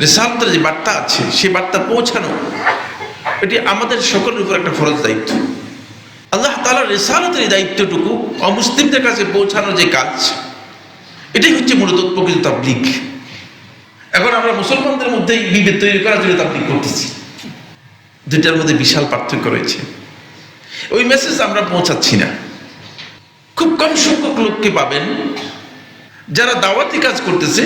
রিসালাতের যে বার্তা আছে সেই বার্তা পৌঁছানো, এটি আমাদের সকলের উপর একটা ফরজ দায়িত্ব। আল্লাহ তাআলার রিসালাতের এই দায়িত্বটুকু অমুসলিমদের কাছে পৌঁছানোর যে কাজ, এটাই হচ্ছে মূলত প্রকৃত তাবলীগ। এখন আমরা মুসলমানদের মধ্যেই বিভেদ তৈরি করার জন্য তাবলীগ করতেছি। দুইটার মধ্যে বিশাল পার্থক্য রয়েছে। ওই মেসেজ আমরা পৌঁছাচ্ছি না। খুব কম সংখ্যক লোককে পাবেন যারা দাওয়াতি কাজ করতেছে,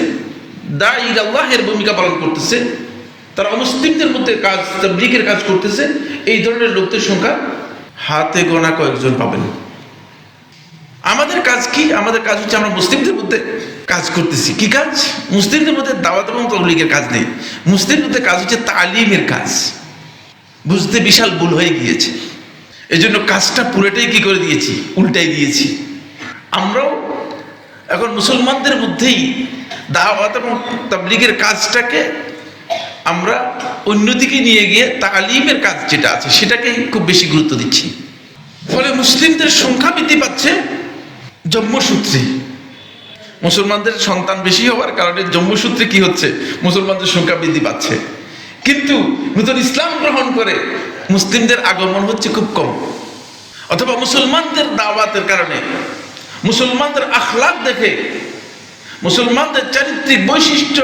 দাঈ আল্লাহের ভূমিকা পালন করতেছে, তারা অমুসলিমদের মধ্যে কাজ, তাবলীগের কাজ করতেছে। এই ধরনের লোকদের সংখ্যা হাতে গোনা কয়েকজন পাবেন। আমাদের কাজ কি? আমাদের কাজ হচ্ছে আমরা মুসলিমদের মধ্যে কাজ করতেছি। কি কাজ? মুসলিমদের মধ্যে দাওয়াত এবং তাবলীগের কাজ নেই। মুসলিমদের মধ্যে কাজ হচ্ছে তালিমের কাজ। বুঝতে বিশাল ভুল হয়ে গিয়েছে, এই জন্য কাজটা পুরোটাই কি করে দিয়েছি, উল্টাই দিয়েছি। আমরাও এখন মুসলমানদের মধ্যেই দাওয়াত এবং তাবলীগের কাজটাকে আমরা অন্যদিকে নিয়ে গিয়ে তালিমের কাজ যেটা আছে সেটাকে খুব বেশি গুরুত্ব দিচ্ছি। ফলে মুসলিমদের সংখ্যা বৃদ্ধি পাচ্ছে জন্মসূত্রে। মুসলমানদের সন্তান বেশি হওয়ার কারণে জন্মসূত্রে কি হচ্ছে, মুসলমানদের সংখ্যা বৃদ্ধি পাচ্ছে। কিন্তু নতুন ইসলাম গ্রহণ করে মুসলিমদের আগমন হচ্ছে খুব কম। অথবা মুসলমানদের দাওয়াতের কারণে, মুসলমানদের আখলাক দেখে, মুসলমানদের চারিত্রিক বৈশিষ্ট্য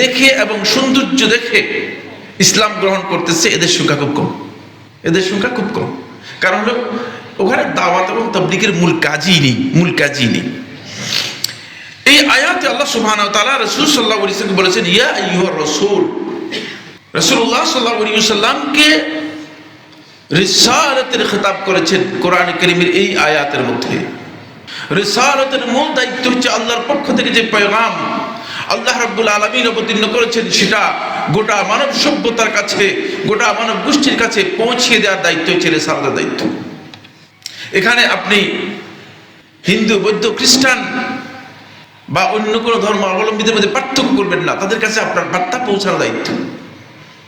দেখে এবং সৌন্দর্য দেখে ইসলাম গ্রহণ করতেছে এদের সংখ্যা খুব কম। এদের সংখ্যা খুব কম। কারণ হলো ওখানে দাওয়াত এবং তাবলীগের মূল কাজই নেই। এই আয়াতে আল্লাহ সুবহানাহু ওয়া তাআলা রাসূল সাল্লাল্লাহু আলাইহি ওয়াসাল্লাম বলেছেন, ইয়া আইয়ুহার রাসূল, রাসূলুল্লাহ সাল্লাল্লাহু আলাইহি ওয়াসাল্লামকে রিসালাতের খেতাব করেছেন কোরআন কারীমের এই আয়াতের মধ্যে। রিসালাতের মূল দায়িত্ব হচ্ছে আল্লাহর পক্ষ থেকে যে পয়গাম আল্লাহ রাব্বুল আলামিন অবতীর্ণ করেছেন সেটা গোটা মানব সভ্যতার কাছে, গোটা মানব গোষ্ঠীর কাছে পৌঁছিয়ে দেওয়ার দায়িত্ব হচ্ছে রিসালাতের দায়িত্ব। এখানে আপনি হিন্দু, বৌদ্ধ, খ্রিস্টান বা অন্য কোনো ধর্ম অবলম্বীদের মধ্যে পার্থক্য করবেন না। তাদের কাছে আপনার বার্তা পৌঁছানোর দায়িত্ব।